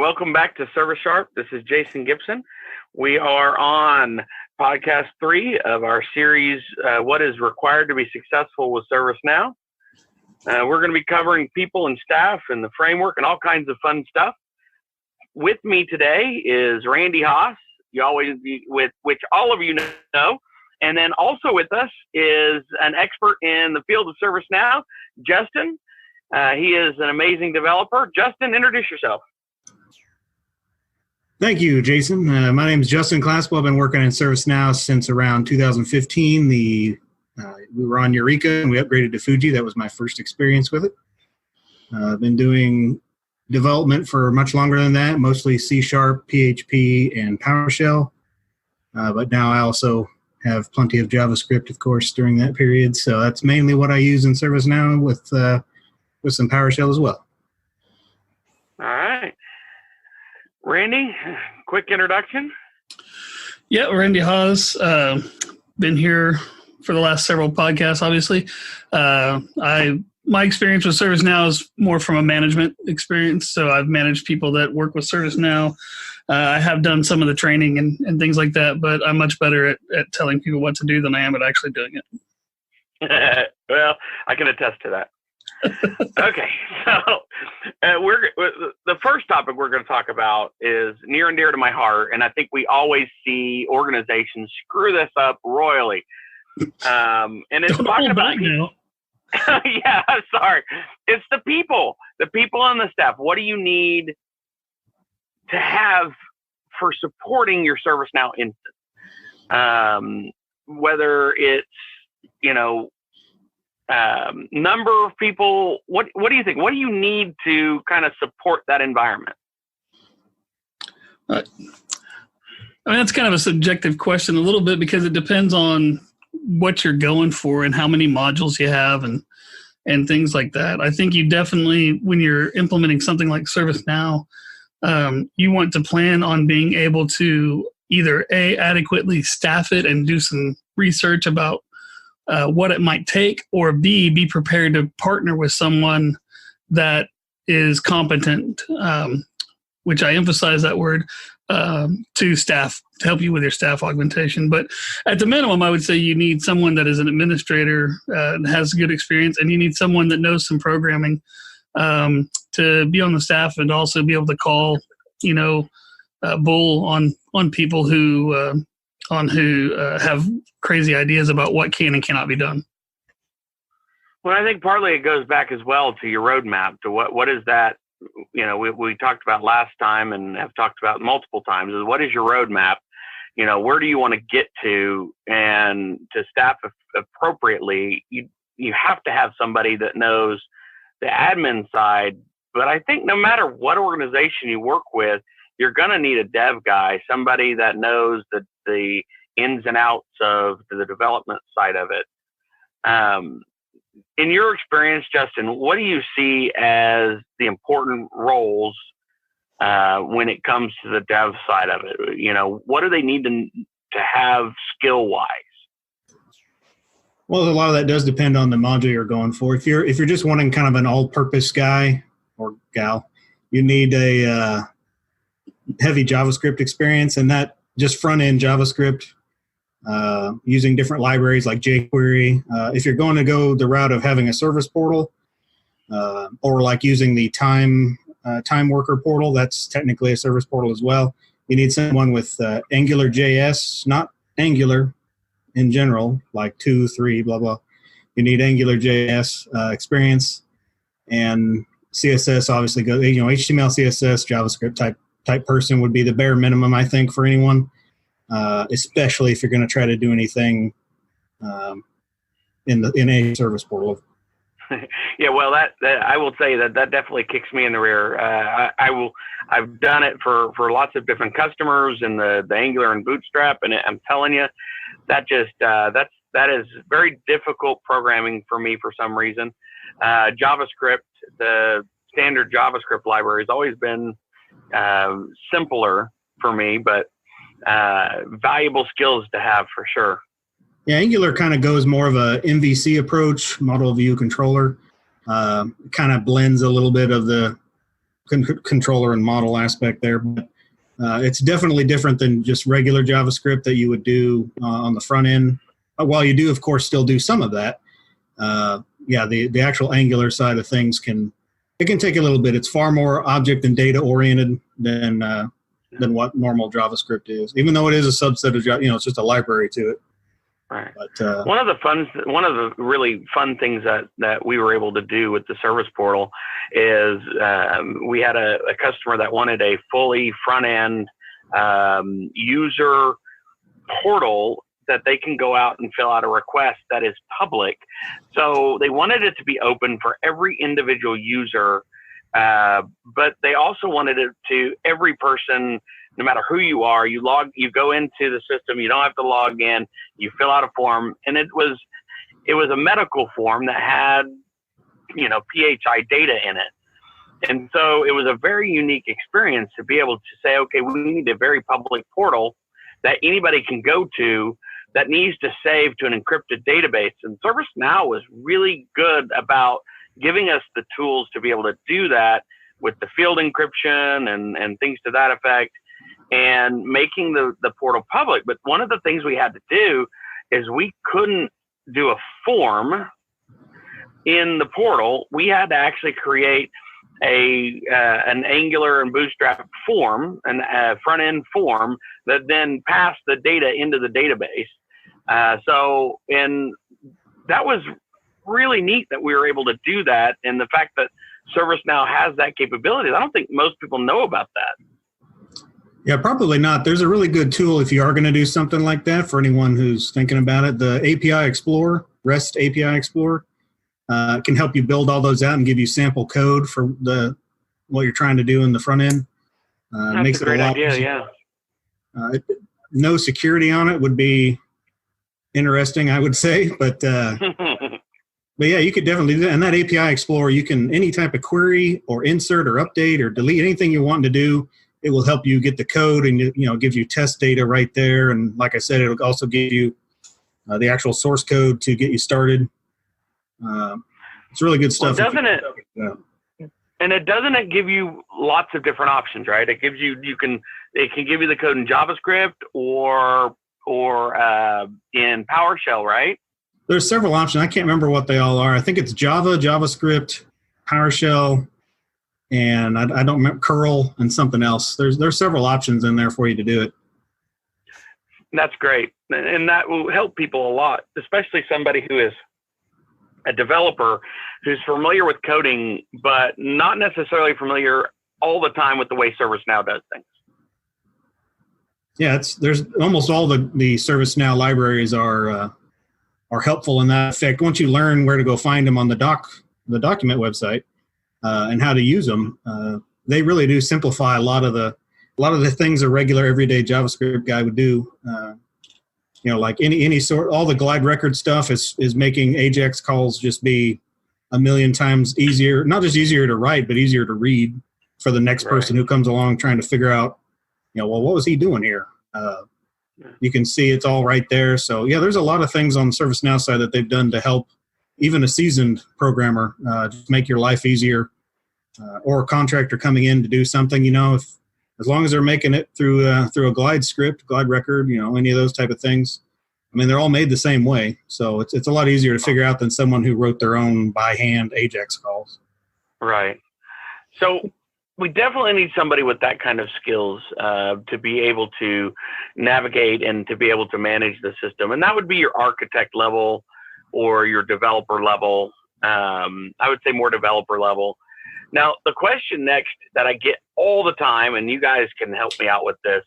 welcome back to ServiceSharp. This is Jason Gibson. We are on podcast 3 of our series, What is Required to be Successful with ServiceNow. We're going to be covering people and staff and the framework and all kinds of fun stuff. With me today is Randy Haas, which all of you know. And then also with us is an expert in the field of ServiceNow, Justin. He is an amazing developer. Justin, introduce yourself. Thank you, Jason. My name is Justin Claspill. I've been working in ServiceNow since around 2015. We were on Eureka and we upgraded to Fuji. That was my first experience with it. I've been doing development for much longer than that, mostly C#, PHP, and PowerShell. But now I also have plenty of JavaScript, of course, during that period. So that's mainly what I use in ServiceNow with some PowerShell as well. All right. Randy, quick introduction. Yeah, Randy Haas. Been here for the last several podcasts, obviously. My experience with ServiceNow is more from a management experience. So I've managed people that work with ServiceNow. I have done some of the training and things like that, but I'm much better at telling people what to do than I am at actually doing it. Well, I can attest to that. Okay, so the first topic we're going to talk about is near and dear to my heart, and I think we always see organizations screw this up royally. And it's talking about people. Yeah, sorry. It's the people on the staff. What do you need to have for supporting your ServiceNow instance? Whether it's, number of people, what do you think? What do you need to kind of support that environment? I mean, that's kind of a subjective question a little bit because it depends on what you're going for and how many modules you have and things like that. I think you definitely, when you're implementing something like ServiceNow, you want to plan on being able to either A, adequately staff it and do some research about what it might take, or B, be prepared to partner with someone that is competent, which I emphasize that word, to staff, to help you with your staff augmentation. But at the minimum, I would say you need someone that is an administrator and has good experience, and you need someone that knows some programming to be on the staff and also be able to call, bull on people who have crazy ideas about what can and cannot be done. Well, I think partly it goes back as well to your roadmap, to what is that, we talked about last time and have talked about multiple times, is what is your roadmap? Where do you want to get to? And to staff appropriately, you have to have somebody that knows the admin side. But I think no matter what organization you work with, you're going to need a dev guy, somebody that knows the ins and outs of the development side of it. In your experience, Justin, what do you see as the important roles when it comes to the dev side of it? What do they need to have skill-wise? Well, a lot of that does depend on the module you're going for. If you're just wanting kind of an all-purpose guy or gal, you need a heavy JavaScript experience, and that just front-end JavaScript using different libraries like jQuery. If you're going to go the route of having a service portal or like using the time worker portal, that's technically a service portal as well. You need someone with AngularJS, not Angular in general, like 2, 3, blah, blah. You need AngularJS experience, and CSS obviously goes, HTML, CSS, JavaScript type person would be the bare minimum, I think, for anyone, especially if you're going to try to do anything in a service portal. Yeah, well, that I will say that definitely kicks me in the rear. I've done it for lots of different customers in the Angular and Bootstrap, and I'm telling you, that is very difficult programming for me for some reason. JavaScript, the standard JavaScript library, has always been simpler for me, but valuable skills to have for sure. Yeah, Angular kind of goes more of a MVC approach, model view controller. Kind of blends a little bit of the controller and model aspect there. But it's definitely different than just regular JavaScript that you would do on the front end. While you do, of course, still do some of that. The actual Angular side of things can take a little bit. It's far more object and data oriented than what normal JavaScript is, even though it is a subset of it's just a library to it. Right. But, one of the really fun things that we were able to do with the service portal is we had a customer that wanted a fully front end user portal that they can go out and fill out a request that is public. So they wanted it to be open for every individual user, but they also wanted it to every person, no matter who you are. You go into the system, you don't have to log in, you fill out a form, and it was a medical form that had, PHI data in it. And so it was a very unique experience to be able to say, okay, we need a very public portal that anybody can go to that needs to save to an encrypted database. And ServiceNow was really good about giving us the tools to be able to do that with the field encryption and things to that effect, and making the portal public. But one of the things we had to do is we couldn't do a form in the portal. We had to actually create an Angular and Bootstrap form, a front end form that then passed the data into the database. And that was really neat that we were able to do that. And the fact that ServiceNow has that capability, I don't think most people know about that. Yeah, probably not. There's a really good tool if you are going to do something like that for anyone who's thinking about it. The API Explorer, REST API Explorer, can help you build all those out and give you sample code for what you're trying to do in the front end. That's makes a great it a lot idea, easier. yeah. No security on it would be interesting, I would say, but yeah, you could definitely do that. And that API Explorer, you can, any type of query or insert or update or delete, anything you want to do, it will help you get the code, and gives you test data right there. And like I said, it'll also give you the actual source code to get you started. It's really good stuff. Well, doesn't it? Yeah. And doesn't it give you lots of different options, right? It gives you, it can give you the code in JavaScript or in PowerShell, right? There's several options. I can't remember what they all are. I think it's Java, JavaScript, PowerShell, and I don't remember, curl and something else. There's several options in there for you to do it. That's great. And that will help people a lot, especially somebody who is a developer who's familiar with coding, but not necessarily familiar all the time with the way ServiceNow does things. Yeah, there's almost all the ServiceNow libraries are helpful in that effect. Once you learn where to go find them on the document website and how to use them, they really do simplify a lot of the things a regular everyday JavaScript guy would do. Like any sort, all the glide record stuff is making AJAX calls just be a million times easier. Not just easier to write, but easier to read for the next person who comes along trying to figure out, well, what was he doing here? You can see it's all right there. So yeah, there's a lot of things on the ServiceNow side that they've done to help even a seasoned programmer just make your life easier, or a contractor coming in to do something. As long as they're making it through a glide script, glide record, any of those type of things. I mean, they're all made the same way, so it's a lot easier to figure out than someone who wrote their own by hand AJAX calls. Right. So we definitely need somebody with that kind of skills to be able to navigate and to be able to manage the system, and that would be your architect level or your developer level. I would say more developer level. Now, the question next that I get all the time, and you guys can help me out with this,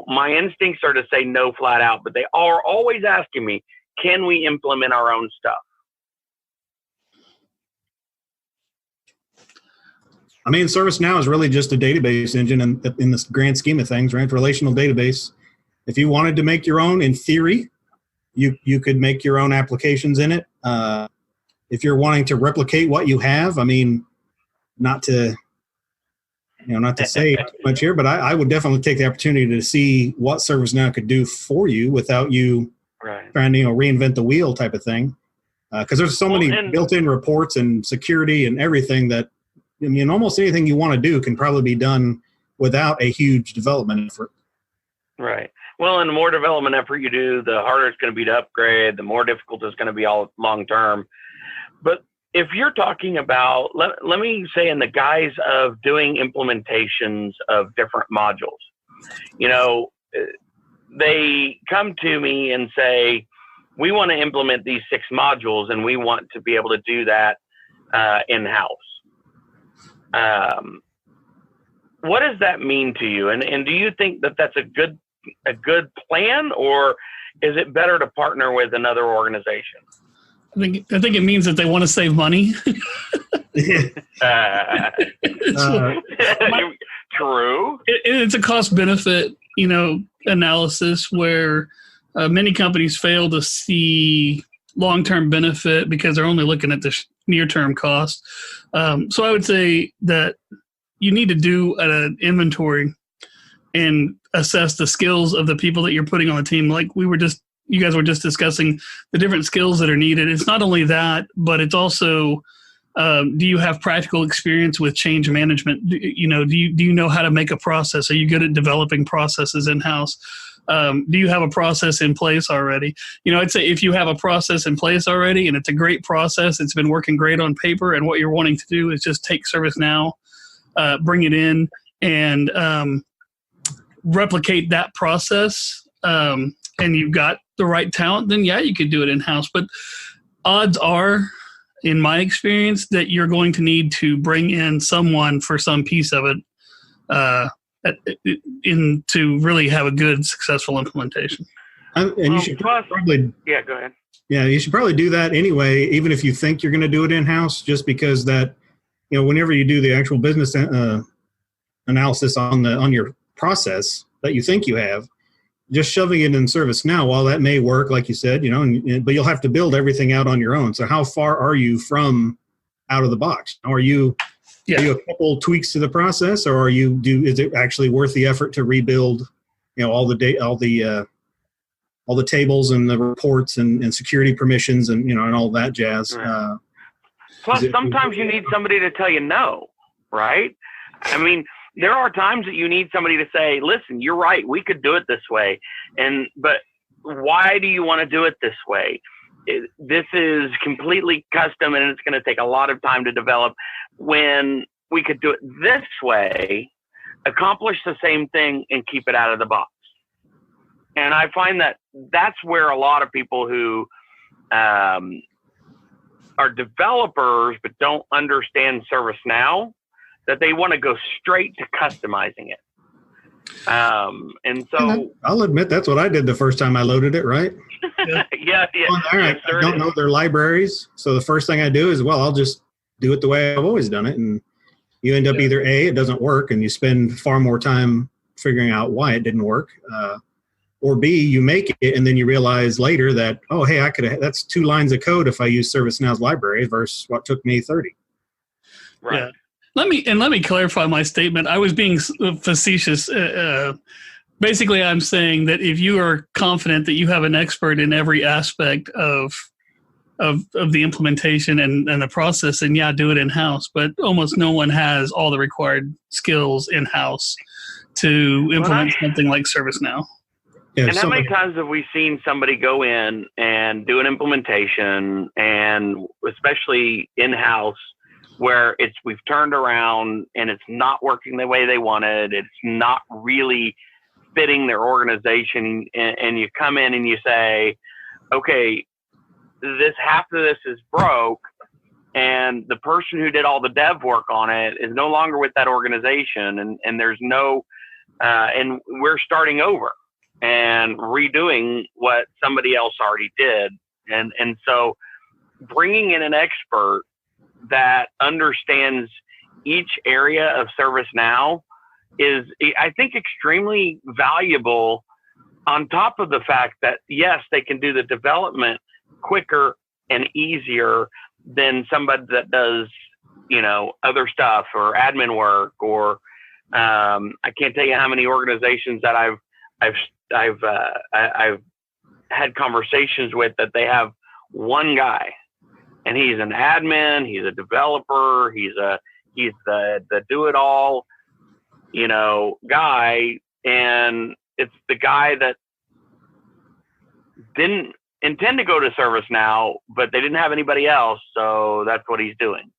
my instincts are to say no flat out, but they are always asking me, can we implement our own stuff? I mean, ServiceNow is really just a database engine in this grand scheme of things, right? Relational database. If you wanted to make your own, in theory, you could make your own applications in it. If you're wanting to replicate what you have, I mean, not to say too much here, but I would definitely take the opportunity to see what ServiceNow could do for you without you trying to reinvent the wheel type of thing. Because there's so many built-in reports and security and everything that I mean, almost anything you want to do can probably be done without a huge development effort. Right. Well, and the more development effort you do, the harder it's going to be to upgrade, the more difficult it's going to be all long term. But if you're talking about, let me say, in the guise of doing implementations of different modules, you know, they come to me and say, we want to implement these 6 modules and we want to be able to do that in-house. What does that mean to you? And do you think that that's a good plan, or is it better to partner with another organization? I think it means that they want to save money. True. It's a cost benefit, analysis where many companies fail to see long-term benefit because they're only looking at the near-term cost. So I would say that you need to do an inventory and assess the skills of the people that you're putting on the team. Like you guys were just discussing the different skills that are needed. It's not only that, but it's also, do you have practical experience with change management? Do you know how to make a process? Are you good at developing processes in-house? Do you have a process in place already? I'd say if you have a process in place already and it's a great process, it's been working great on paper, and what you're wanting to do is just take ServiceNow, bring it in, and replicate that process, and you've got the right talent, then yeah, you could do it in-house. But odds are, in my experience, that you're going to need to bring in someone for some piece of it to really have a good, successful implementation. And you should probably go ahead. Yeah, you should probably do that anyway, even if you think you're going to do it in-house, just because that, whenever you do the actual business analysis on your process that you think you have, just shoving it in ServiceNow, while that may work, like you said, but you'll have to build everything out on your own. So how far are you from out of the box? Are you a couple tweaks to the process, or is it actually worth the effort to rebuild, all the tables and the reports and security permissions and and all that jazz? Right. Plus, sometimes you need somebody to tell you no, right? I mean, there are times that you need somebody to say, listen, you're right, we could do it this way. But why do you want to do it this way? This is completely custom and it's going to take a lot of time to develop, when we could do it this way, accomplish the same thing, and keep it out of the box. And I find that that's where a lot of people who are developers but don't understand ServiceNow, that they want to go straight to customizing it. And so I'll admit that's what I did the first time I loaded it, right? Yeah. All right. I don't know their libraries. So the first thing I do is, I'll just do it the way I've always done it. And you end up either A, it doesn't work, and you spend far more time figuring out why it didn't work. Or B, you make it and then you realize later that, oh, hey, that's 2 lines of code if I use ServiceNow's library versus what took me 30. Right. Yeah. Let me clarify my statement. I was being facetious. Basically, I'm saying that if you are confident that you have an expert in every aspect of the implementation and the process, then do it in-house. But almost no one has all the required skills in-house to implement something like ServiceNow. Yeah, and how many times have we seen somebody go in and do an implementation, and especially in-house, where we've turned around and it's not working the way they wanted, it's not really fitting their organization, and you come in and you say, okay, half of this is broke, and the person who did all the dev work on it is no longer with that organization, and there's no, and we're starting over and redoing what somebody else already did. And so bringing in an expert that understands each area of ServiceNow is, I think, extremely valuable, on top of the fact that, yes, they can do the development quicker and easier than somebody that does, other stuff or admin work, or I can't tell you how many organizations that I've had conversations with that they have one guy, and he's an admin, he's a developer, he's He's the do-it-all, guy, and it's the guy that didn't intend to go to ServiceNow, but they didn't have anybody else, so that's what he's doing.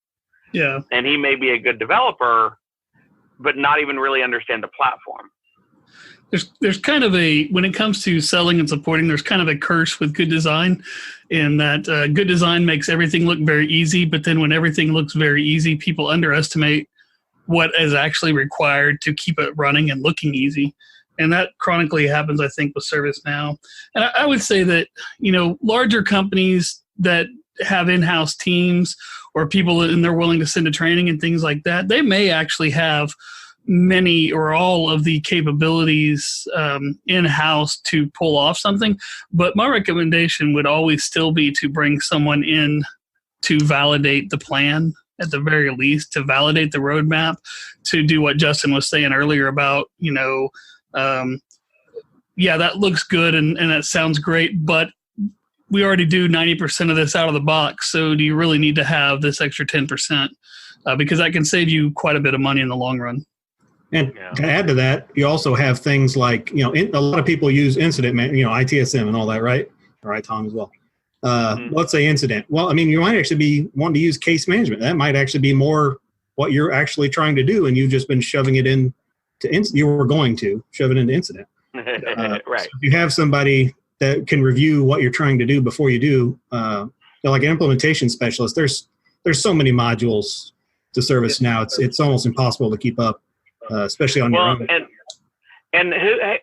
Yeah. And he may be a good developer, but not even really understand the platform. There's kind of when it comes to selling and supporting, there's kind of a curse with good design, in that good design makes everything look very easy, but then when everything looks very easy, people underestimate what is actually required to keep it running and looking easy. And that chronically happens, I think, with ServiceNow. And I would say that, larger companies that have in-house teams or people and they're willing to send to training and things like that, they may actually have many or all of the capabilities in-house to pull off something. But my recommendation would always still be to bring someone in to validate the plan, at the very least, to validate the roadmap, to do what Justin was saying earlier about, that looks good and that sounds great, but we already do 90% of this out of the box. So do you really need to have this extra 10%? Because that can save you quite a bit of money in the long run. And to add to that, you also have things like, a lot of people use incident, ITSM and all that, right? Or ITOM as well. Let's say incident. Well, you might actually be wanting to use case management. That might actually be more what you're actually trying to do, and you've just been shoving it in you were going to shove it into incident. Right. So if you have somebody that can review what you're trying to do before you do, like an implementation specialist, there's so many modules to ServiceNow. It's almost impossible to keep up. Especially on your own. And hey,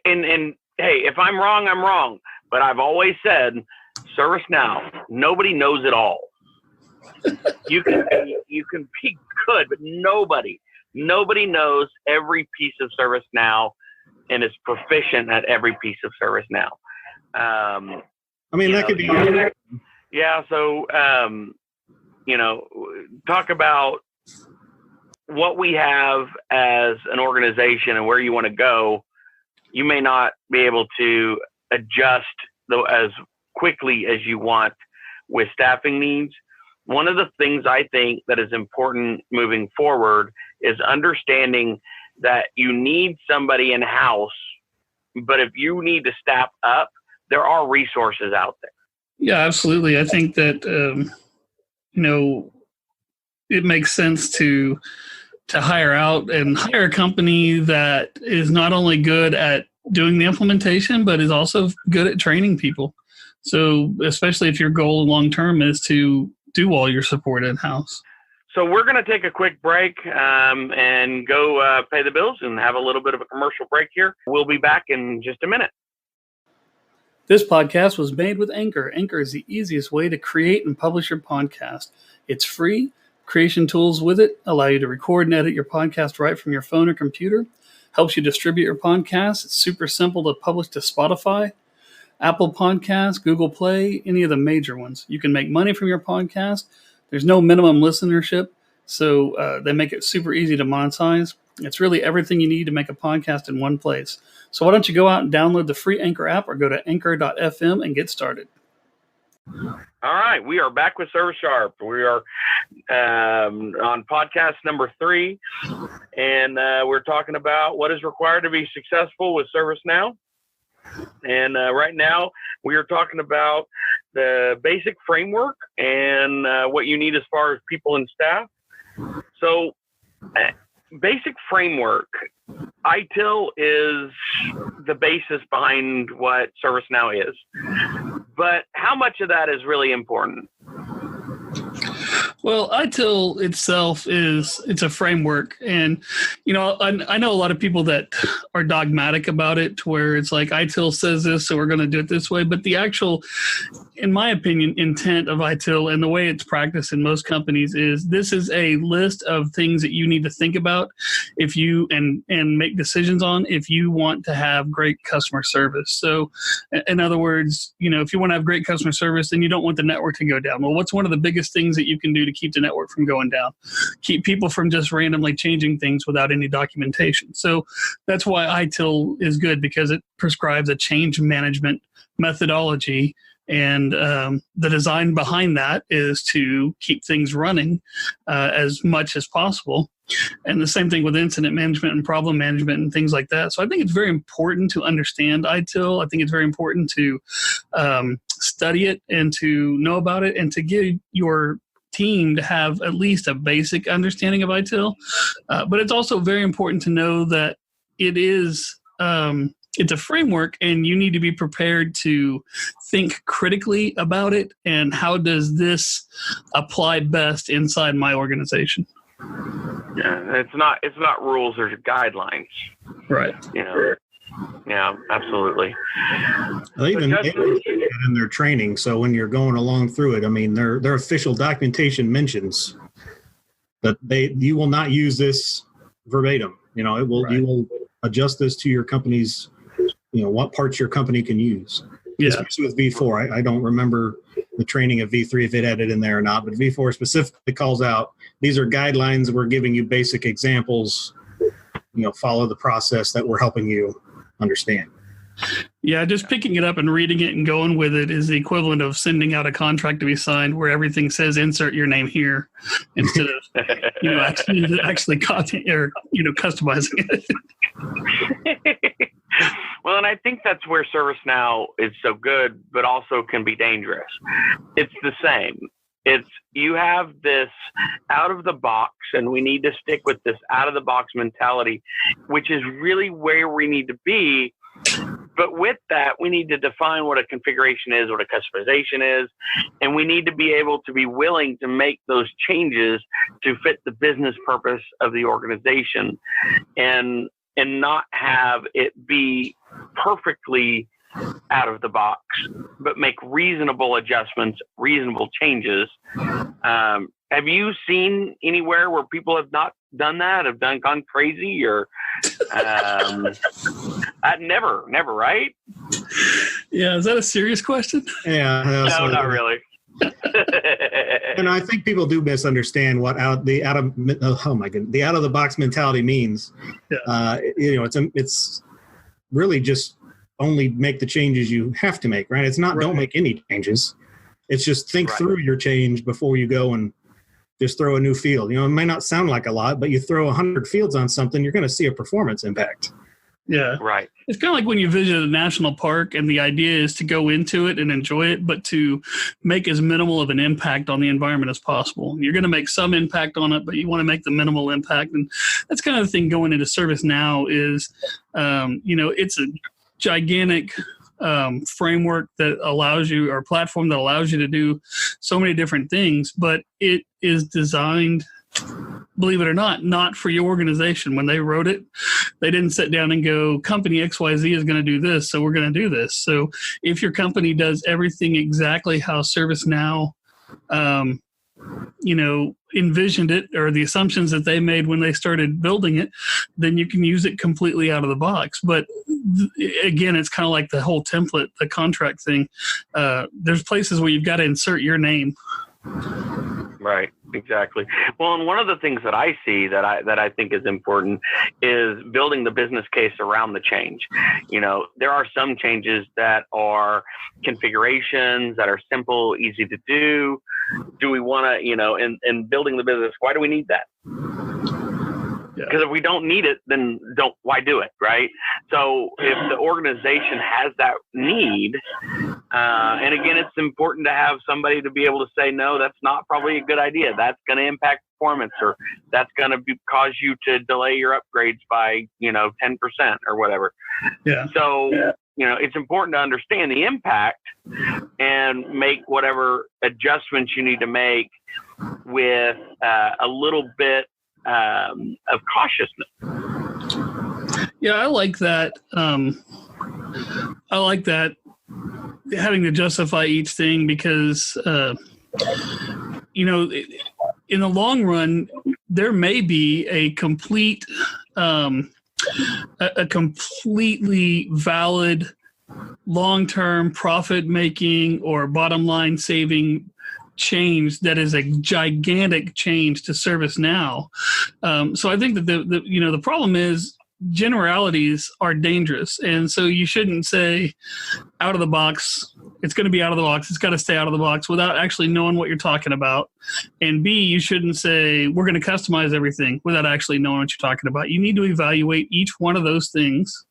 if I'm wrong, I'm wrong. But I've always said, ServiceNow, nobody knows it all. You can be good, but nobody knows every piece of ServiceNow and is proficient at every piece of ServiceNow. That could be. Yeah. So, talk about what we have as an organization and where you want to go. You may not be able to adjust as quickly as you want with staffing needs. One of the things I think that is important moving forward is understanding that you need somebody in-house, but if you need to staff up, there are resources out there. Yeah, absolutely. I think that, it makes sense to hire out and hire a company that is not only good at doing the implementation, but is also good at training people. So especially if your goal long-term is to do all your support in-house. So we're going to take a quick break and go pay the bills and have a little bit of a commercial break here. We'll be back in just a minute. This podcast was made with Anchor. Anchor is the easiest way to create and publish your podcast. It's free. Creation tools with it allow you to record and edit your podcast right from your phone or computer. Helps you distribute your podcast. It's super simple to publish to Spotify, Apple Podcasts, Google Play, any of the major ones. You can make money from your podcast. There's no minimum listenership, so they make it super easy to monetize. It's really everything you need to make a podcast in one place. So why don't you go out and download the free Anchor app or go to anchor.fm and get started. All right, we are back with ServiceSharp. We are on podcast number 3, and we're talking about what is required to be successful with ServiceNow. And right now, we are talking about the basic framework and what you need as far as people and staff. So, basic framework, ITIL is the basis behind what ServiceNow is. But how much of that is really important? Well, ITIL itself it's a framework. And, I know a lot of people that are dogmatic about it, to where it's like ITIL says this, so we're going to do it this way. But the actual, in my opinion, intent of ITIL and the way it's practiced in most companies is this is a list of things that you need to think about if you and make decisions on if you want to have great customer service. So in other words, if you want to have great customer service, then you don't want the network to go down. Well, what's one of the biggest things that you can do to keep the network from going down? Keep people from just randomly changing things without any documentation. So that's why ITIL is good, because it prescribes a change management methodology And the design behind that is to keep things running as much as possible. And the same thing with incident management and problem management and things like that. So I think it's very important to understand ITIL. I think it's very important to study it and to know about it and to give your team to have at least a basic understanding of ITIL. But it's also very important to know that it is it's a framework, and you need to be prepared to think critically about it and how does this apply best inside my organization. Yeah, it's not rules or guidelines. Right. Yeah, absolutely. They even in their training. So when you're going along through it, I mean, their official documentation mentions that you will not use this verbatim. You will adjust this to your company's, what parts your company can use. Yeah. Especially with V4. I don't remember the training of V3 if it had it in there or not, but V4 specifically calls out, these are guidelines. We're giving you basic examples. Follow the process that we're helping you understand. Yeah, just picking it up and reading it and going with it is the equivalent of sending out a contract to be signed where everything says insert your name here instead of actually copying or customizing it. Well, and I think that's where ServiceNow is so good, but also can be dangerous. It's the same. You have this out of the box, and we need to stick with this out of the box mentality, which is really where we need to be. But with that, we need to define what a configuration is, what a customization is, and we need to be able to be willing to make those changes to fit the business purpose of the organization, and not have it be perfectly out of the box, but make reasonable adjustments, reasonable changes. Have you seen anywhere where people have not done that, have gone crazy, or never, right? Yeah, is that a serious question? Yeah. No, not really. And I think people do misunderstand what the out of the box mentality means. Yeah. It's really just only make the changes you have to make, right? It's not don't make any changes. It's just think through your change before you go and just throw a new field. It may not sound like a lot, but you throw 100 fields on something, you're going to see a performance impact. Yeah. Right. It's kind of like when you visit a national park and the idea is to go into it and enjoy it, but to make as minimal of an impact on the environment as possible. You're going to make some impact on it, but you want to make the minimal impact. And that's kind of the thing going into ServiceNow is, it's a gigantic framework that allows you, or platform that allows you to do so many different things, but it is designed, believe it or not for your organization. When they wrote it, they didn't sit down and go, company XYZ is going to do this, so we're going to do this. So if your company does everything exactly how ServiceNow envisioned it, or the assumptions that they made when they started building it, then you can use it completely out of the box. But again, it's kind of like the whole template, the contract thing. There's places where you've got to insert your name. Right, exactly. Well, and one of the things that I see that I think is important is building the business case around the change. There are some changes that are configurations that are simple, easy to do. Do we want to, in building the business, why do we need that? Because if we don't need it, then why do it, right? So if the organization has that need, and again, it's important to have somebody to be able to say, no, that's not probably a good idea. That's going to impact performance, or that's going to cause you to delay your upgrades by, 10% or whatever. Yeah. So, it's important to understand the impact and make whatever adjustments you need to make with a little bit of cautiousness. Yeah, I like that. Having to justify each thing, because in the long run, there may be a completely valid long-term profit-making or bottom-line saving change that is a gigantic change to ServiceNow. So I think that the problem is generalities are dangerous, and so you shouldn't say out of the box it's going to be out of the box. It's got to stay out of the box without actually knowing what you're talking about. And B, you shouldn't say, we're going to customize everything without actually knowing what you're talking about. You need to evaluate each one of those things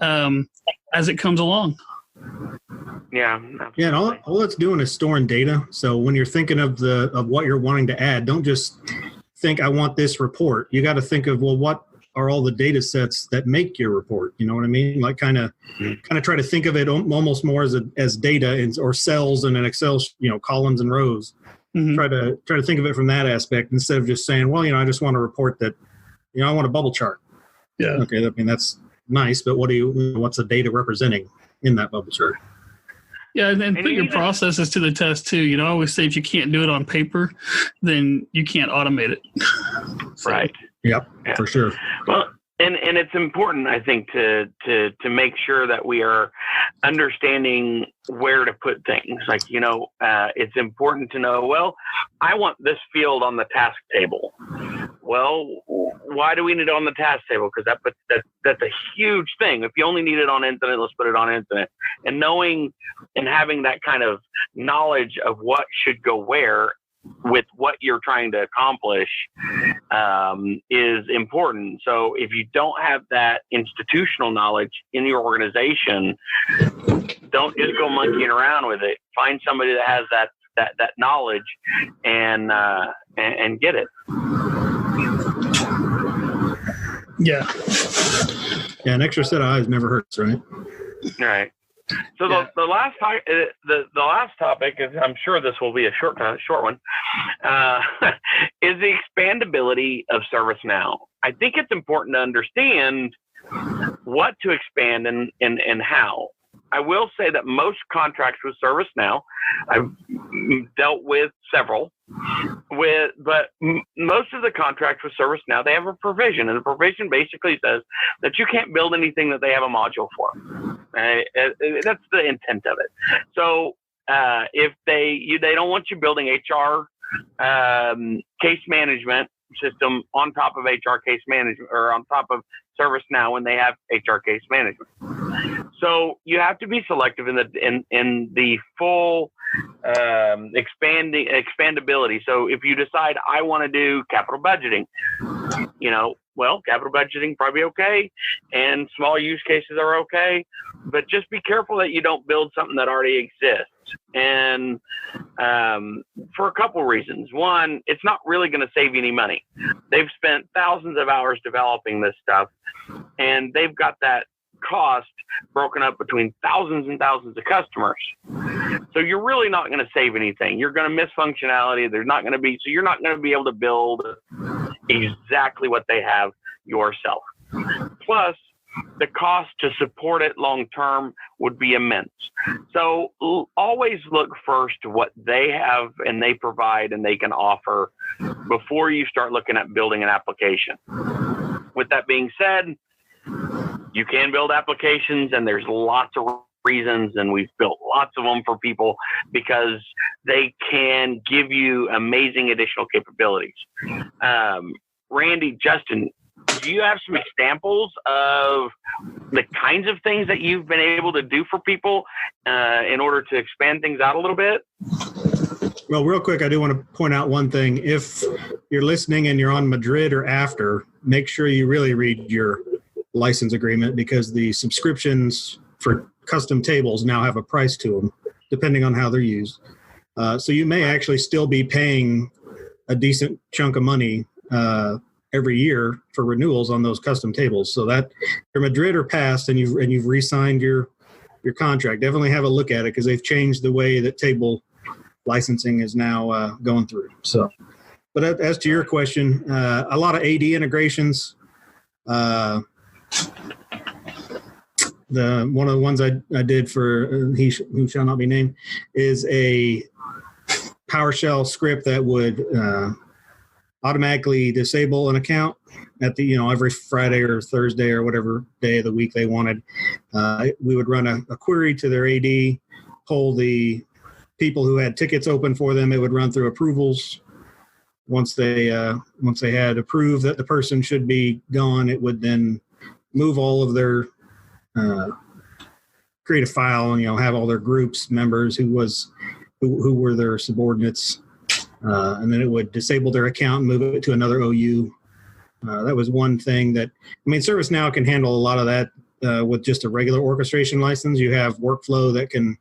as it comes along. Yeah. Absolutely. Yeah, and all it's doing is storing data. So when you're thinking of what you're wanting to add, don't just think, I want this report. You got to think of, well, what are all the data sets that make your report? You know what I mean? Like kind of try to think of it almost more as data or cells in an Excel, columns and rows. Mm-hmm. Try to think of it from that aspect instead of just saying, well, I just want a report that, I want a bubble chart. Yeah. Okay. I mean, that's nice, but what's the data representing in that bubble chart? Yeah, and put your processes to the test too. I always say if you can't do it on paper, then you can't automate it. So, right. Yep, yeah. For sure. Well, and it's important, I think, to make sure that we are understanding where to put things. Like, it's important to know, well, I want this field on the task table. Well, why do we need it on the task table? Because that's a huge thing. If you only need it on incident, let's put it on incident. And knowing and having that kind of knowledge of what should go where with what you're trying to accomplish is important. So if you don't have that institutional knowledge in your organization, don't just go monkeying around with it. Find somebody that has that knowledge and get it. Yeah. Yeah, an extra set of eyes never hurts, right? Right. So the last topic is, I'm sure this will be a short one, is the expandability of ServiceNow. I think it's important to understand what to expand and how. I will say that most contracts with ServiceNow, I've dealt with several, but most of the contracts with ServiceNow, they have a provision, and the provision basically says that you can't build anything that they have a module for. That's the intent of it. So if they don't want you building HR case management system on top of HR case management or on top of ServiceNow when they have HR case management. So you have to be selective in the full expandability. So if you decide I want to do capital budgeting, capital budgeting probably okay, and small use cases are okay, but just be careful that you don't build something that already exists. And for a couple reasons. One, it's not really going to save you any money. They've spent thousands of hours developing this stuff, and they've got that cost broken up between thousands and thousands of customers. So you're really not going to save anything. You're going to miss functionality. You're not going to be able to build exactly what they have yourself. Plus, the cost to support it long term would be immense. So always look first to what they have and they provide and they can offer before you start looking at building an application. With that being said, you can build applications, and there's lots of reasons, and we've built lots of them for people because they can give you amazing additional capabilities. Randy, Justin, do you have some examples of the kinds of things that you've been able to do for people in order to expand things out a little bit? Well, real quick, I do want to point out one thing. If you're listening and you're on Madrid or after, make sure you really read your license agreement, because the subscriptions for custom tables now have a price to them, depending on how they're used. So you may actually still be paying a decent chunk of money every year for renewals on those custom tables. So that you're Madrid or past, and you've re-signed your contract, definitely have a look at it, because they've changed the way that table licensing is now going through. So, but as to your question, a lot of AD integrations. One of the ones I did for who shall not be named is a PowerShell script that would automatically disable an account at the every Friday or Thursday or whatever day of the week they wanted. We would run a query to their AD, pull the people who had tickets open for them. It would run through approvals. Once they had approved that the person should be gone, it would then move all of their create a file and, have all their groups members who were their subordinates. And then it would disable their account and move it to another OU. That was one thing that, ServiceNow can handle a lot of that with just a regular orchestration license. You have workflow that can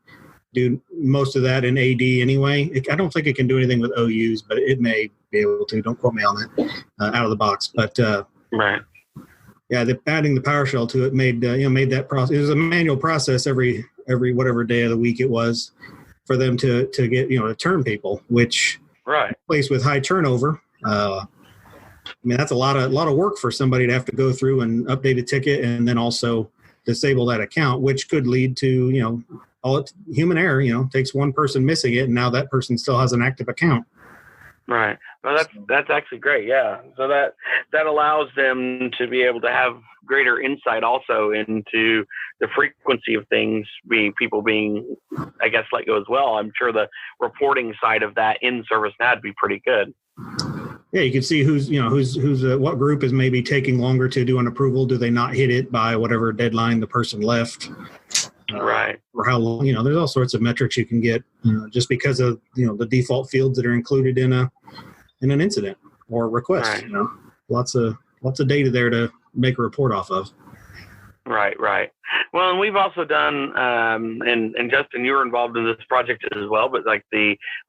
do most of that in AD anyway. I don't think it can do anything with OUs, but it may be able to. Don't quote me on that out of the box. But right. Yeah, adding the PowerShell to it made that process. It was a manual process every whatever day of the week it was for them to get to turn people, which right place with high turnover. That's a lot of work for somebody to have to go through and update a ticket and then also disable that account, which could lead to all human error. Takes one person missing it, and now that person still has an active account. Right. Well, that's actually great. Yeah. So that allows them to be able to have greater insight also into the frequency of things people being, I guess, let go as well. I'm sure the reporting side of that in ServiceNow would be pretty good. Yeah, you can see who's what group is maybe taking longer to do an approval. Do they not hit it by whatever deadline the person left? Right. Or how long? There's all sorts of metrics you can get just because of the default fields that are included in an incident or request. Right. Lots of data there to make a report off of. Right. Well, and we've also done, and Justin, you were involved in this project as well, but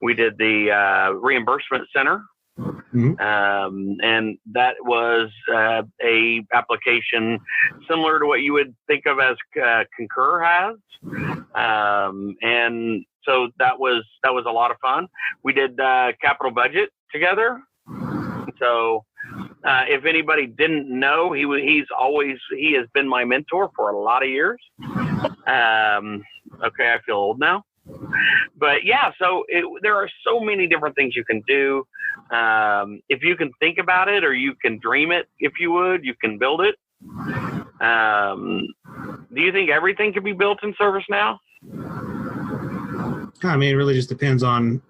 we did the reimbursement center. Mm-hmm. And that was a application similar to what you would think of as Concur has, and so that was a lot of fun. We did capital budget together. So if anybody didn't know, he has been my mentor for a lot of years. Okay, I feel old now. But yeah, so there are so many different things you can do. If you can think about it, or you can dream it, if you would, you can build it. Do you think everything can be built in ServiceNow? It really just depends on.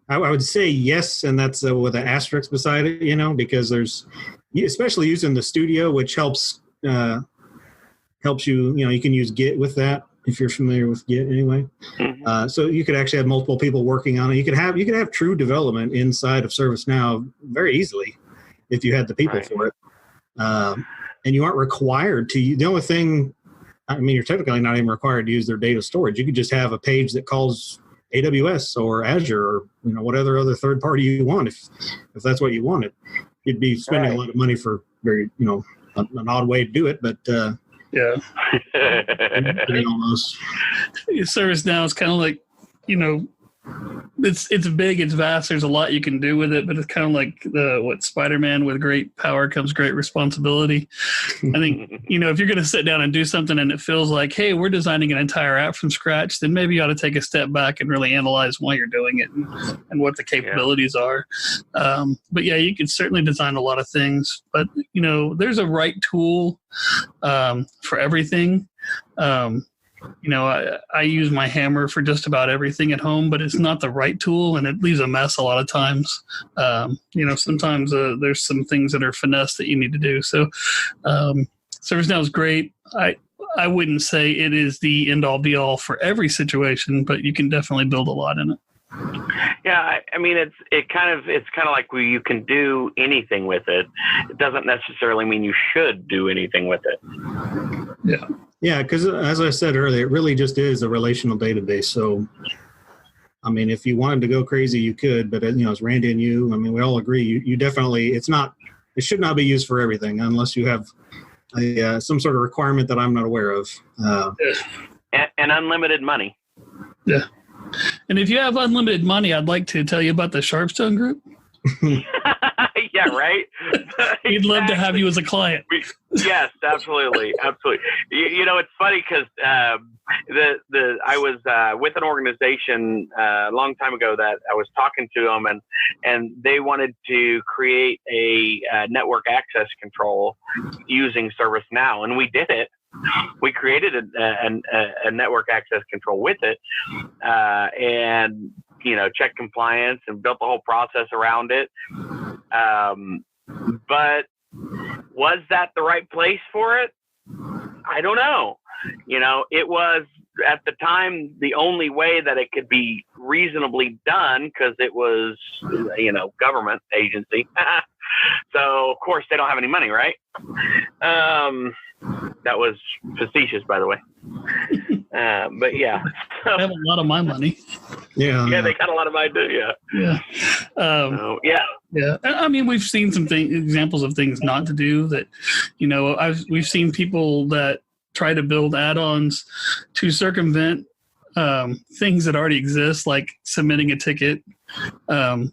I would say yes, and that's with an asterisk beside it, because there's, especially using the Studio, which helps you. You can use Git with that. If you're familiar with Git anyway. Mm-hmm. So you could actually have multiple people working on it. You could have true development inside of ServiceNow very easily if you had the people for it. And you aren't required to. The only thing, you're technically not even required to use their data storage. You could just have a page that calls AWS or Azure or what other third party you want if that's what you wanted. You'd be spending a lot of money for very an odd way to do it, but yeah. Almost. ServiceNow is kind of like, it's big, it's vast. There's a lot you can do with it, but it's kind of like Spider-Man, with great power comes great responsibility. I think, if you're going to sit down and do something and it feels like, hey, we're designing an entire app from scratch, then maybe you ought to take a step back and really analyze why you're doing it and what the capabilities are. But yeah, you can certainly design a lot of things, but there's a right tool for everything. I use my hammer for just about everything at home, but it's not the right tool, and it leaves a mess a lot of times. Sometimes there's some things that are finesse that you need to do. So ServiceNow is great. I wouldn't say it is the end-all be-all for every situation, but you can definitely build a lot in it. Yeah, it's kind of like you can do anything with it. It doesn't necessarily mean you should do anything with it. Yeah. Yeah, because as I said earlier, it really just is a relational database. So, if you wanted to go crazy, you could. But as Randy and you, we all agree, you definitely, it should not be used for everything unless you have some sort of requirement that I'm not aware of. And unlimited money. Yeah. And if you have unlimited money, I'd like to tell you about the Sharpstone Group. Yeah, right. We'd love to have you as a client. Yes, absolutely. It's funny because I was with an organization a long time ago that I was talking to them, and they wanted to create a network access control using ServiceNow, and we did it. We created a network access control with it, and check compliance and built the whole process around it. But was that the right place for it? I don't know. it was at the time the only way that it could be reasonably done because it was, government agency. So of course they don't have any money, right? That was facetious, by the way. But yeah, I have a lot of my money. Yeah, they got a lot of money too. Yeah. Yeah. I mean, we've seen some examples of things not to do that. We've seen people that try to build add-ons to circumvent things that already exist, like submitting a ticket, from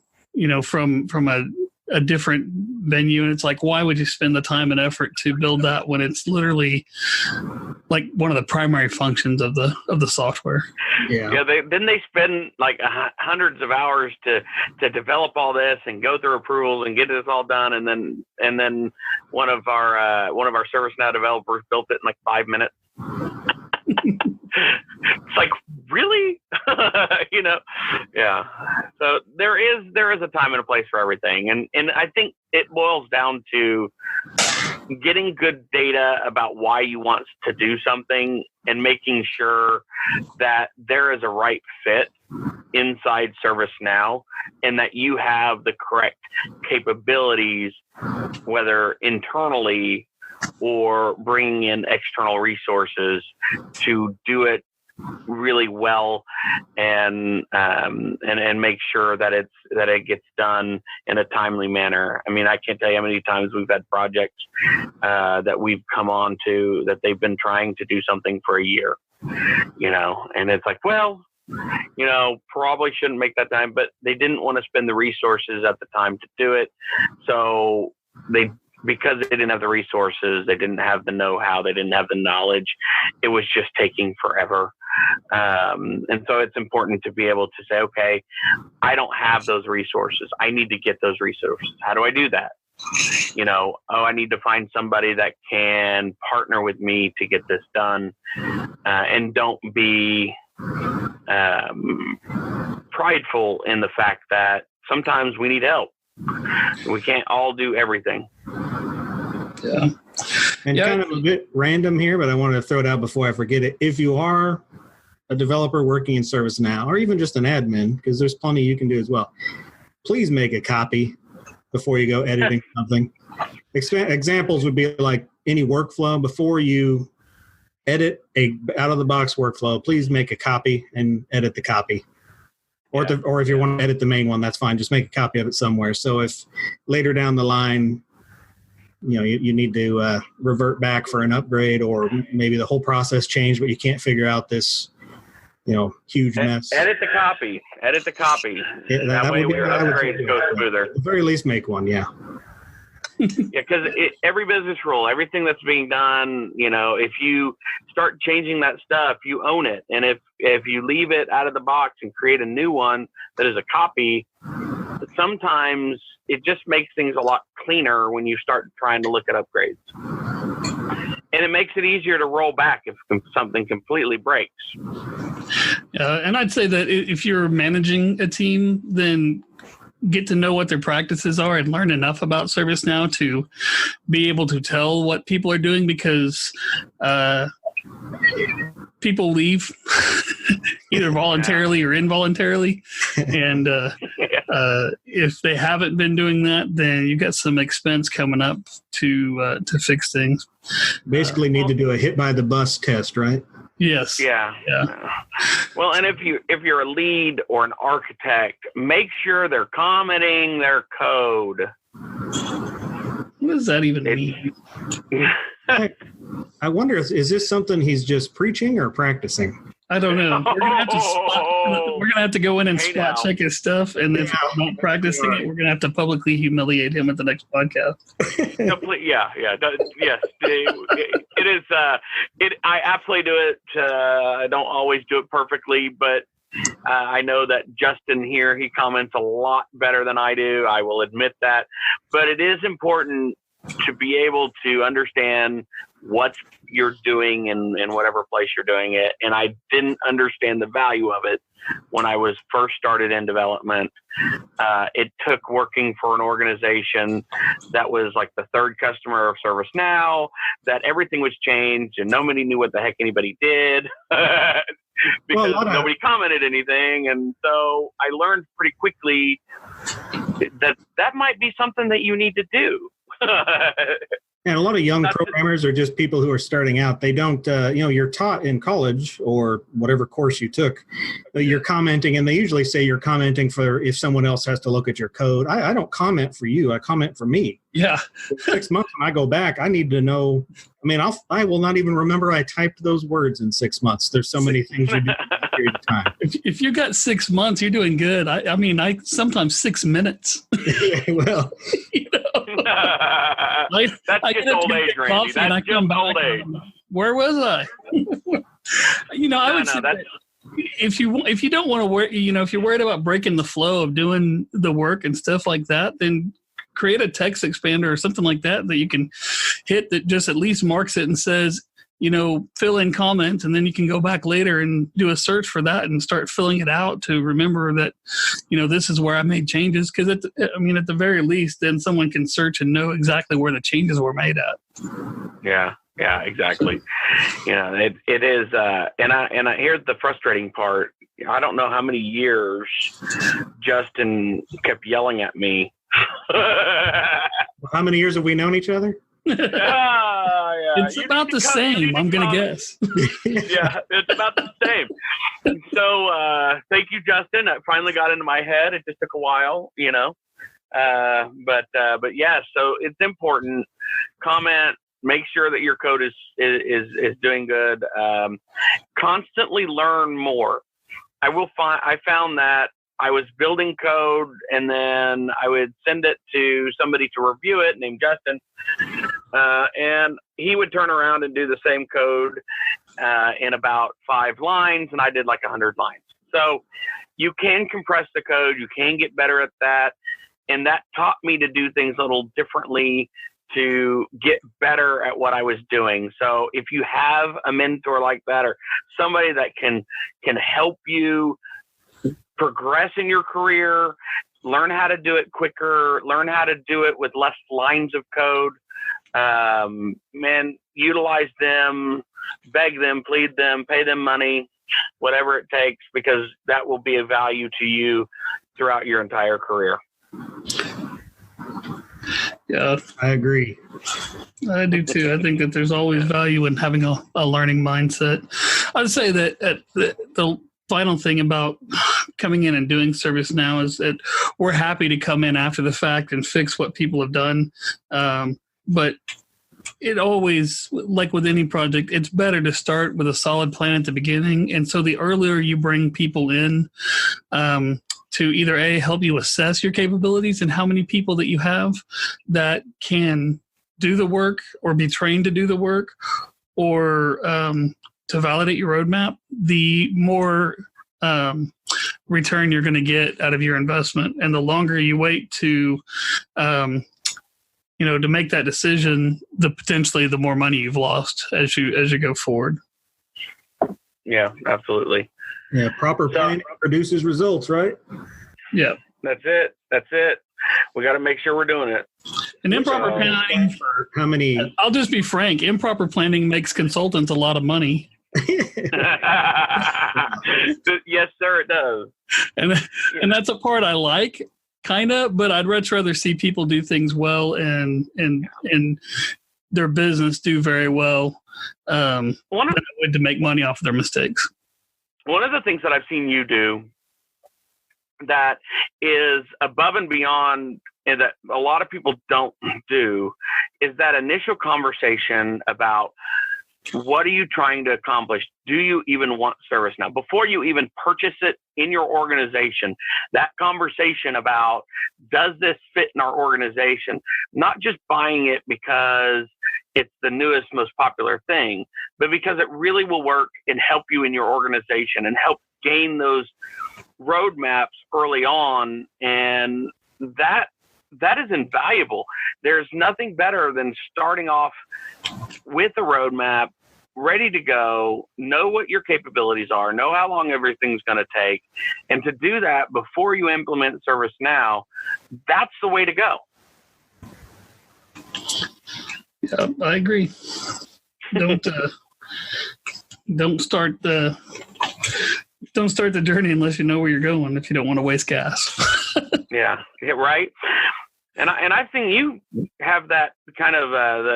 a different venue. And it's like, why would you spend the time and effort to build that when it's literally like one of the primary functions of the software? Yeah. They spend like hundreds of hours to develop all this and go through approvals and get this all done. And then one of our ServiceNow developers built it in like 5 minutes. It's like, really? Yeah. So there is a time and a place for everything. And I think it boils down to getting good data about why you want to do something and making sure that there is a right fit inside ServiceNow and that you have the correct capabilities, whether internally or bringing in external resources to do it really well and make sure that it gets done in a timely manner. I mean, I can't tell you how many times we've had projects that we've come on to that they've been trying to do something for a year, and it's like, well, probably shouldn't make that time, but they didn't want to spend the resources at the time to do it. So because they didn't have the resources, they didn't have the know-how, they didn't have the knowledge, it was just taking forever. And so it's important to be able to say, okay, I don't have those resources. I need to get those resources. How do I do that? I need to find somebody that can partner with me to get this done. And don't be prideful in the fact that sometimes we need help. We can't all do everything. Yeah. And kind of a bit random here, but I wanted to throw it out before I forget it. If you are a developer working in ServiceNow, or even just an admin, because there's plenty you can do as well, please make a copy before you go editing something. Examples would be like any workflow. Before you edit a out-of-the-box workflow, please make a copy and edit the copy. Or if you want to edit the main one, that's fine. Just make a copy of it somewhere. So if later down the line, you need to revert back for an upgrade, or maybe the whole process changed, but you can't figure out this, huge mess. Edit the copy. Yeah, that way your upgrades go smoother. At the very least, make one. Yeah. Yeah, because every business rule, everything that's being done, if you start changing that stuff, you own it. And if you leave it out of the box and create a new one that is a copy, sometimes it just makes things a lot cleaner when you start trying to look at upgrades. And it makes it easier to roll back if something completely breaks. Yeah, and I'd say that if you're managing a team, then get to know what their practices are and learn enough about ServiceNow to be able to tell what people are doing, because people leave either voluntarily or involuntarily. And if they haven't been doing that, then you've got some expense coming up to fix things. Basically need to do a hit by the bus test, right? Yes. Yeah. Well, and if you're a lead or an architect, make sure they're commenting their code. What does that even mean? I wonder, is this something he's just preaching or practicing? I don't know. We're gonna have to go in and spot check his stuff, and if he's not practicing it, we're gonna have to publicly humiliate him at the next podcast. Yes. It is. I absolutely do it. I don't always do it perfectly, but I know that Justin here, he comments a lot better than I do. I will admit that, but it is important to be able to understand what you're doing in whatever place you're doing it. And I didn't understand the value of it when I was first started in development. It took working for an organization that was like the third customer of ServiceNow, that everything was changed and nobody knew what the heck anybody did because nobody commented anything. And so I learned pretty quickly that might be something that you need to do. And a lot of young programmers are just people who are starting out. They don't, you're taught in college or whatever course you took, you're commenting, and they usually say you're commenting for if someone else has to look at your code. I don't comment for you. I comment for me. Yeah. In 6 months when I go back, I need to know. I mean, I will not even remember I typed those words in 6 months. There's so many things you do in a period of time. If you got 6 months, you're doing good. I mean, sometimes 6 minutes. Well, that's just old age, Randy. That's just old age. Where was I? I would say that if you don't want to work, if you're worried about breaking the flow of doing the work and stuff like that, then create a text expander or something like that you can hit that just at least marks it and says, fill in comments, and then you can go back later and do a search for that and start filling it out to remember that, this is where I made changes. Because at the very least, then someone can search and know exactly where the changes were made at. Yeah, exactly. It is, and here's the frustrating part. I don't know how many years Justin kept yelling at me. How many years have we known each other? Yeah. It's about the same, I'm going to guess. Yeah, it's about the same. So thank you, Justin. It finally got into my head. It just took a while, But yeah, so it's important. Comment. Make sure that your code is doing good. Constantly learn more. I found that I was building code, and then I would send it to somebody to review it named Justin, and he would turn around and do the same code in about 5 lines, and I did like 100 lines. So you can compress the code. You can get better at that, and that taught me to do things a little differently to get better at what I was doing. So if you have a mentor like that or somebody that can help you progress in your career, learn how to do it quicker, learn how to do it with less lines of code, utilize them, beg them, plead them, pay them money, whatever it takes, because that will be of value to you throughout your entire career. Yeah, I agree. I do too. I think that there's always value in having a learning mindset. I'd say that the final thing about coming in and doing ServiceNow is that we're happy to come in after the fact and fix what people have done. But it always, like with any project, it's better to start with a solid plan at the beginning. And so the earlier you bring people in, to either help you assess your capabilities and how many people that you have that can do the work or be trained to do the work, or to validate your roadmap, the more return you're going to get out of your investment. And the longer you wait to make that decision, potentially the more money you've lost as you go forward. Yeah, absolutely. Yeah, proper planning produces results, right? Yeah. That's it. We got to make sure we're doing it. And improper planning, for how many? I'll just be frank, improper planning makes consultants a lot of money. Yes, sir, it does. And that's a part I like, kind of, but I'd much rather see people do things well and their business do very well than to make money off of their mistakes. One of the things that I've seen you do that is above and beyond, and that a lot of people don't do, is that initial conversation about what are you trying to accomplish? Do you even want ServiceNow? Before you even purchase it in your organization, that conversation about, does this fit in our organization? Not just buying it because it's the newest, most popular thing, but because it really will work and help you in your organization and help gain those roadmaps early on. And that that is invaluable. There's nothing better than starting off with a roadmap, ready to go, know what your capabilities are, know how long everything's going to take. And to do that before you implement ServiceNow, that's the way to go. Yeah, I agree. Don't start the journey unless you know where you're going, if you don't want to waste gas. Yeah, right. And I've seen you have that kind of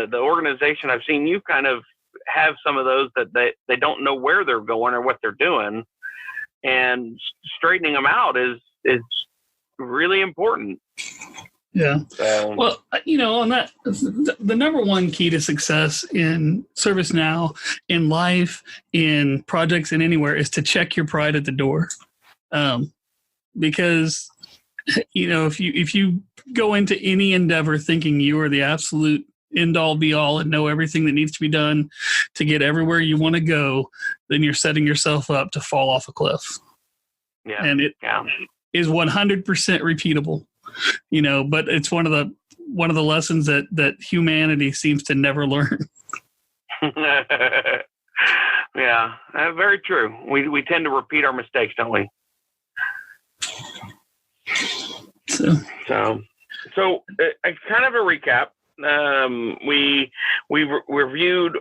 the organization. I've seen you kind of have some of those that they don't know where they're going or what they're doing, and straightening them out is really important. Yeah. Well, on that, the number one key to success in ServiceNow, in life, in projects, and anywhere is to check your pride at the door. Because, if you go into any endeavor thinking you are the absolute end all be all and know everything that needs to be done to get everywhere you want to go, then you're setting yourself up to fall off a cliff. Yeah. And it is 100% repeatable. But it's one of the lessons that humanity seems to never learn. Yeah, very true. We tend to repeat our mistakes, don't we? So kind of a recap. We reviewed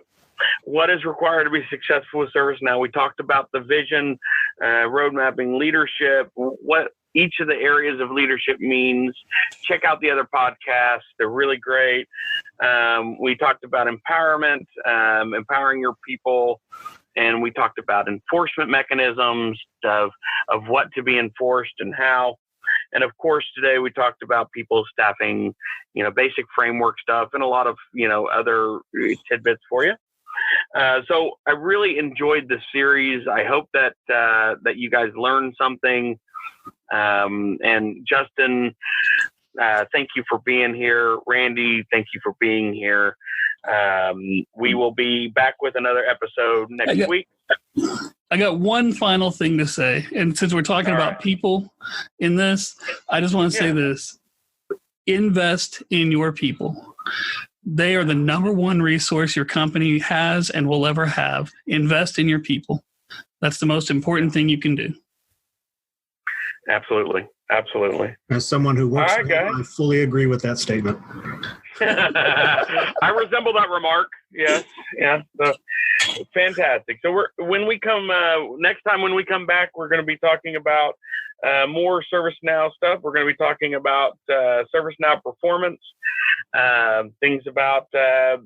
what is required to be successful with ServiceNow. We talked about the vision, road mapping, leadership, what each of the areas of leadership means. Check out the other podcasts. They're really great. We talked about empowerment, empowering your people. And we talked about enforcement mechanisms of what to be enforced and how. And of course, today we talked about people staffing, basic framework stuff and a lot of, other tidbits for you. So I really enjoyed the series. I hope that you guys learned something. And Justin, thank you for being here. Randy, thank you for being here. We will be back with another episode next week. I got one final thing to say. And since we're talking about people in this, I just want to say this. Invest in your people. They are the number one resource your company has and will ever have. Invest in your people. That's the most important thing you can do. Absolutely. As someone who works with them, I fully agree with that statement. I resemble that remark. Yes. Yeah. So, fantastic. So next time when we come back, we're going to be talking about more ServiceNow stuff. We're going to be talking about ServiceNow performance, things about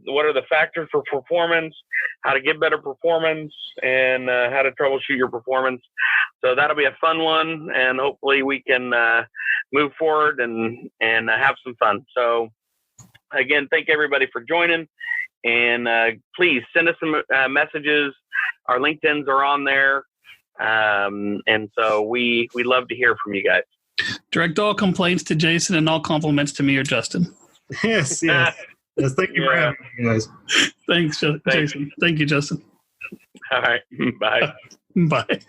what are the factors for performance, how to get better performance, and how to troubleshoot your performance. So that'll be a fun one, and hopefully we can move forward and have some fun. So again, thank everybody for joining, and please send us some messages. Our LinkedIns are on there. And so we love to hear from you guys. Direct all complaints to Jason and all compliments to me or Justin. Yes. Thank you for having me, guys. Thanks, Jason. Thank you, Justin. All right. Bye. Bye.